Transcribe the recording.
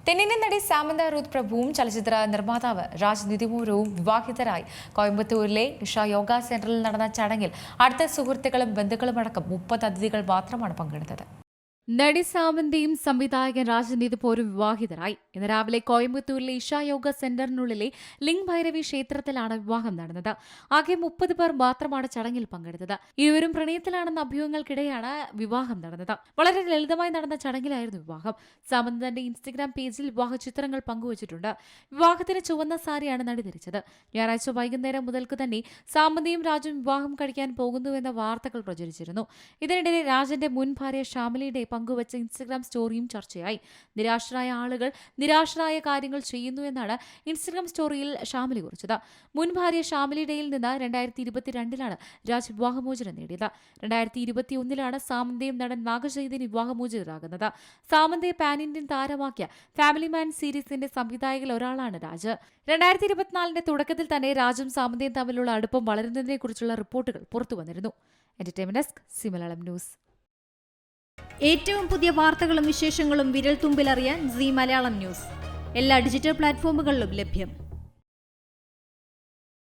തെന്നിന്ത്യൻ നടി സാമന്ത റൂത്ത് പ്രഭുവും ചലച്ചിത്ര നിർമ്മാതാവ് രാജ് നിതിമൂരവും വിവാഹിതരായി. കോയമ്പത്തൂരിലെ ഇഷ യോഗ സെന്ററിൽ നടന്ന ചടങ്ങിൽ അടുത്ത സുഹൃത്തുക്കളും ബന്ധുക്കളുമടക്കം 30 അതിഥികൾ മാത്രമാണ് പങ്കെടുത്തത്. നടി സാമന്തയും സംവിധായകൻ രാജ് നിതിമൂരും വിവാഹിതരായി. ഇന്ന് രാവിലെ കോയമ്പത്തൂരിലെ ഇഷ യോഗ സെന്ററിനുള്ളിലെ ലിംഗ് ഭൈരവി ക്ഷേത്രത്തിലാണ് വിവാഹം നടന്നത്. ആകെ 30 പേർ മാത്രമാണ് ചടങ്ങിൽ പങ്കെടുത്തത്. ഇരുവരും പ്രണയത്തിലാണെന്ന അഭ്യൂഹങ്ങൾക്കിടെയാണ് വിവാഹം നടന്നത്. വളരെ ലളിതമായി നടന്ന ചടങ്ങിലായിരുന്നു വിവാഹം. സാമന്ത തന്റെ ഇൻസ്റ്റഗ്രാം പേജിൽ വിവാഹ ചിത്രങ്ങൾ പങ്കുവച്ചിട്ടുണ്ട്. വിവാഹത്തിന് ചുവന്ന സാരിയാണ് നടി ധരിച്ചത്. ഞായറാഴ്ച വൈകുന്നേരം മുതൽക്ക് തന്നെ സാമന്തയും രാജും വിവാഹം കഴിക്കാൻ പോകുന്നുവെന്ന വാർത്തകൾ പ്രചരിച്ചിരുന്നു. ഇതിനിടെ രാജന്റെ മുൻ ഭാര്യ ഷാമിലിയുടെ പങ്കുവച്ച ഇൻസ്റ്റഗ്രാം സ്റ്റോറിയും ചർച്ചയായി. നിരാശരായ ആളുകൾ നിരാശരായ കാര്യങ്ങൾ ചെയ്യുന്നുവെന്നാണ് ഇൻസ്റ്റഗ്രാം സ്റ്റോറിയിൽ ഷാമിലി കുറിച്ചത്. മുൻ ഭാര്യ ഷാമിലിയുടെയിൽ നിന്ന് 2022 രാജ് വിവാഹമോചനം നേടിയത്. 2021 സാമന്തയും നടൻ നാഗചൈതന്യ വിവാഹമോചിതരാകുന്നത്. സാമന്തയെ പാൻ ഇന്ത്യൻ താരമാക്കിയ ഫാമിലി മാൻ സീരീസിന്റെ സംവിധായകരിൽ ഒരാളാണ് രാജ്. 2024 തുടക്കത്തിൽ തന്നെ രാജും സാമന്തയും തമ്മിലുള്ള അടുപ്പം വളരുന്നതിനെക്കുറിച്ചുള്ള റിപ്പോർട്ടുകൾ പുറത്തുവന്നിരുന്നു. Entertainment desk, C Malayalam news. ഏറ്റവും പുതിയ വാർത്തകളും വിശേഷങ്ങളും വിരൽ തുമ്പിലറിയാൻ സി മലയാളം ന്യൂസ് എല്ലാ ഡിജിറ്റൽ പ്ലാറ്റ്ഫോമുകളിലും ലഭ്യം.